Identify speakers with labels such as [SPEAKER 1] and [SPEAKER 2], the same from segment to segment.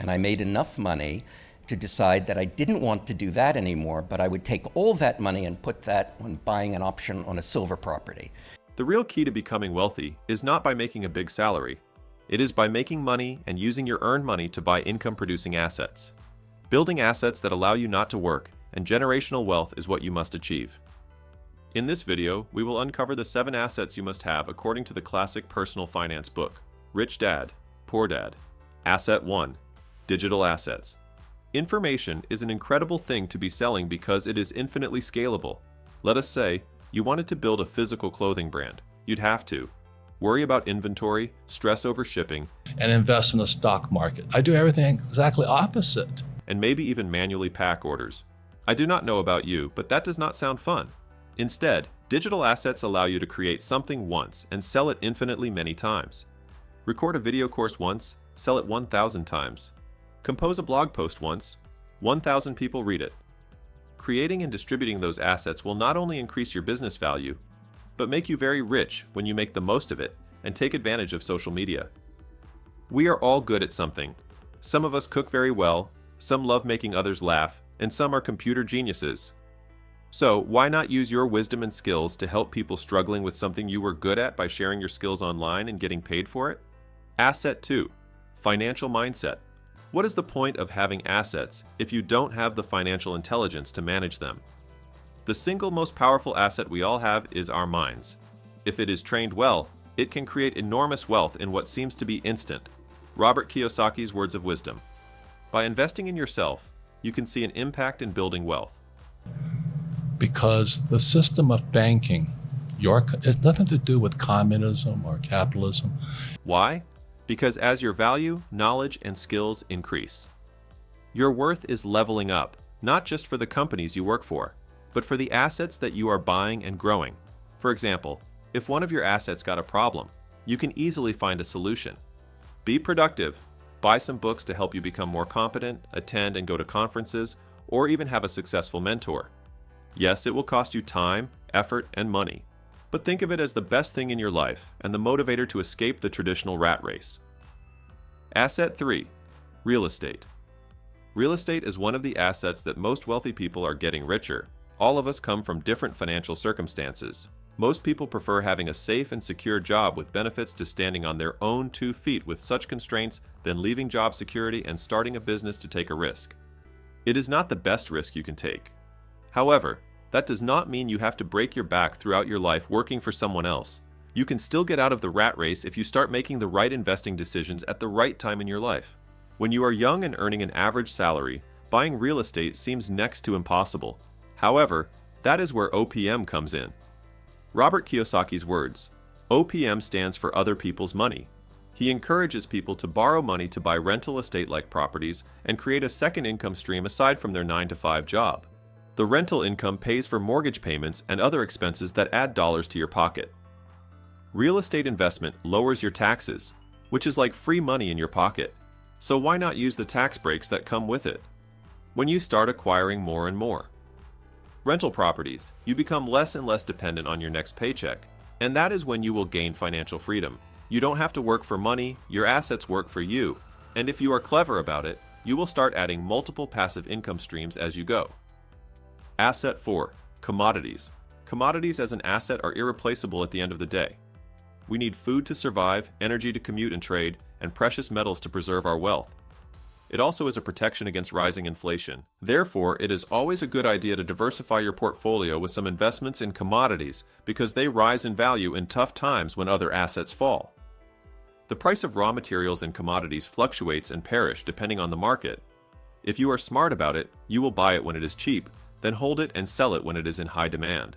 [SPEAKER 1] and I made enough money to decide that I didn't want to do that anymore, but I would take all that money and put that on buying an option on a silver property.
[SPEAKER 2] The real key to becoming wealthy is not by making a big salary. It is by making money and using your earned money to buy income-producing assets. Building assets that allow you not to work, and generational wealth is what you must achieve. In this video, we will uncover the 7 assets you must have according to the classic personal finance book, Rich Dad, Poor Dad. Asset 1. Digital assets. Information is an incredible thing to be selling because it is infinitely scalable. Let us say, you wanted to build a physical clothing brand. You'd have to worry about inventory, stress over shipping,
[SPEAKER 3] and invest in the stock market. I do everything exactly opposite.
[SPEAKER 2] And maybe even manually pack orders. I do not know about you, but that does not sound fun. Instead, digital assets allow you to create something once and sell it infinitely many times. Record a video course once, sell it 1,000 times. Compose a blog post once, 1,000 people read it. Creating and distributing those assets will not only increase your business value, but make you very rich when you make the most of it and take advantage of social media. We are all good at something. Some of us cook very well, some love making others laugh, and some are computer geniuses. So why not use your wisdom and skills to help people struggling with something you were good at by sharing your skills online and getting paid for it? Asset 2. Financial mindset. What is the point of having assets if you don't have the financial intelligence to manage them? The single most powerful asset we all have is our minds. If it is trained well, it can create enormous wealth in what seems to be instant. Robert Kiyosaki's words of wisdom. By investing in yourself, you can see an impact in building wealth.
[SPEAKER 3] Because the system of banking, has nothing to do with communism or capitalism.
[SPEAKER 2] Why? Because as your value, knowledge, and skills increase, your worth is leveling up, not just for the companies you work for, but for the assets that you are buying and growing. For example, if one of your assets got a problem, you can easily find a solution. Be productive. Buy some books to help you become more competent, attend and go to conferences, or even have a successful mentor. Yes, it will cost you time, effort, and money, but think of it as the best thing in your life and the motivator to escape the traditional rat race. Asset 3. Real estate. Real estate is one of the assets that most wealthy people are getting richer. All of us come from different financial circumstances. Most people prefer having a safe and secure job with benefits to standing on their own 2 feet with such constraints than leaving job security and starting a business to take a risk. It is not the best risk you can take. However, that does not mean you have to break your back throughout your life working for someone else. You can still get out of the rat race if you start making the right investing decisions at the right time in your life. When you are young and earning an average salary, buying real estate seems next to impossible. However, that is where OPM comes in. Robert Kiyosaki's words, OPM stands for other people's money. He encourages people to borrow money to buy rental estate-like properties and create a second income stream aside from their 9-to-5 job. The rental income pays for mortgage payments and other expenses that add dollars to your pocket. Real estate investment lowers your taxes, which is like free money in your pocket. So why not use the tax breaks that come with it? When you start acquiring more and more rental properties, you become less and less dependent on your next paycheck, and that is when you will gain financial freedom. You don't have to work for money, your assets work for you, and if you are clever about it, you will start adding multiple passive income streams as you go. Asset 4. Commodities. Commodities as an asset are irreplaceable at the end of the day. We need food to survive, energy to commute and trade, and precious metals to preserve our wealth. It also is a protection against rising inflation. Therefore, it is always a good idea to diversify your portfolio with some investments in commodities because they rise in value in tough times when other assets fall. The price of raw materials and commodities fluctuates and perish depending on the market. If you are smart about it, you will buy it when it is cheap, then hold it and sell it when it is in high demand.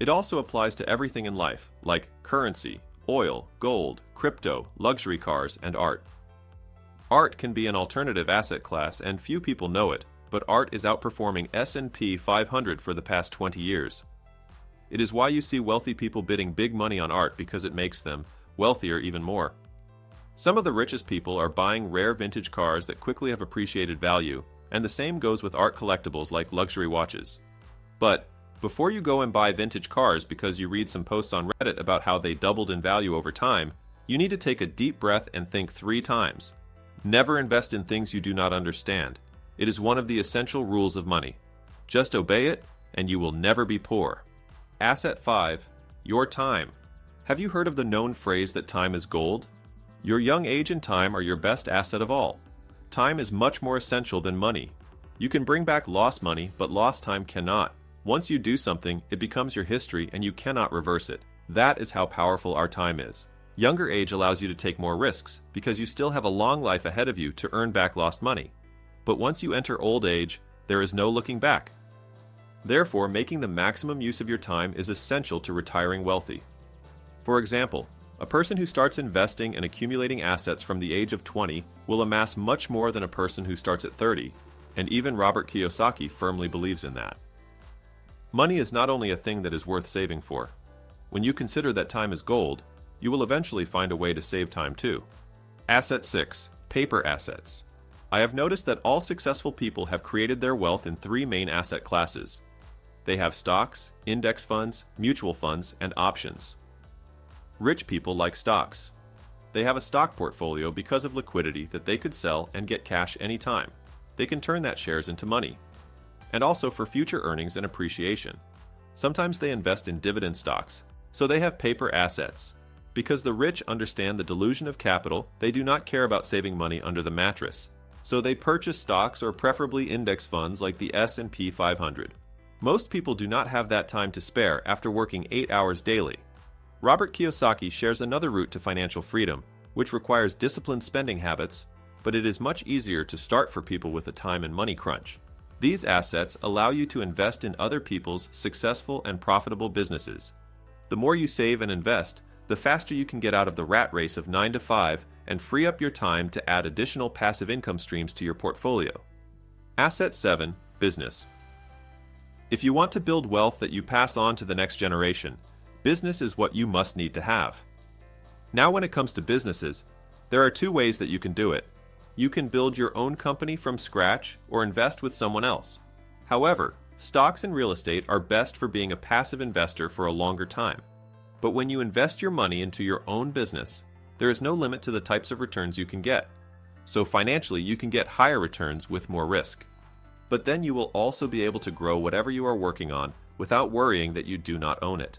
[SPEAKER 2] It also applies to everything in life, like currency, oil, gold, crypto, luxury cars, and art. Art can be an alternative asset class and few people know it, but art is outperforming S&P 500 for the past 20 years. It is why you see wealthy people bidding big money on art because it makes them wealthier even more. Some of the richest people are buying rare vintage cars that quickly have appreciated value, and the same goes with art collectibles like luxury watches. But before you go and buy vintage cars because you read some posts on Reddit about how they doubled in value over time, you need to take a deep breath and think 3 times. Never invest in things you do not understand. It is one of the essential rules of money. Just obey it, and you will never be poor. Asset 5. Your time. Have you heard of the known phrase that time is gold? Your young age and time are your best asset of all. Time is much more essential than money. You can bring back lost money, but lost time cannot. Once you do something, it becomes your history and you cannot reverse it. That is how powerful our time is. Younger age allows you to take more risks because you still have a long life ahead of you to earn back lost money. But once you enter old age, there is no looking back. Therefore, making the maximum use of your time is essential to retiring wealthy. For example, a person who starts investing and accumulating assets from the age of 20 will amass much more than a person who starts at 30, and even Robert Kiyosaki firmly believes in that. Money is not only a thing that is worth saving for. When you consider that time is gold, you will eventually find a way to save time too. Asset 6. Paper assets. I have noticed that all successful people have created their wealth in 3 main asset classes. They have stocks, index funds, mutual funds, and options. Rich people like stocks. They have a stock portfolio because of liquidity that they could sell and get cash anytime. They can turn that shares into money. And also for future earnings and appreciation. Sometimes they invest in dividend stocks, so they have paper assets. Because the rich understand the delusion of capital, they do not care about saving money under the mattress. So they purchase stocks or preferably index funds like the S&P 500. Most people do not have that time to spare after working 8 hours daily. Robert Kiyosaki shares another route to financial freedom, which requires disciplined spending habits, but it is much easier to start for people with a time and money crunch. These assets allow you to invest in other people's successful and profitable businesses. The more you save and invest, the faster you can get out of the rat race of 9 to 5 and free up your time to add additional passive income streams to your portfolio. Asset 7. Business. If you want to build wealth that you pass on to the next generation, business is what you must need to have. Now when it comes to businesses, there are 2 ways that you can do it. You can build your own company from scratch or invest with someone else. However, stocks and real estate are best for being a passive investor for a longer time. But when you invest your money into your own business, there is no limit to the types of returns you can get. So financially, you can get higher returns with more risk. But then you will also be able to grow whatever you are working on without worrying that you do not own it.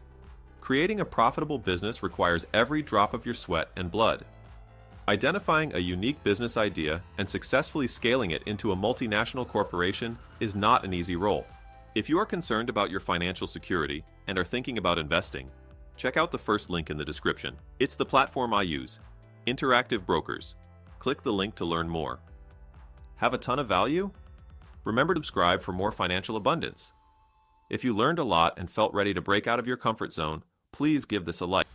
[SPEAKER 2] Creating a profitable business requires every drop of your sweat and blood. Identifying a unique business idea and successfully scaling it into a multinational corporation is not an easy role. If you are concerned about your financial security and are thinking about investing, check out the first link in the description. It's the platform I use, Interactive Brokers. Click the link to learn more. Have a ton of value? Remember to subscribe for more financial abundance. If you learned a lot and felt ready to break out of your comfort zone, please give this a like.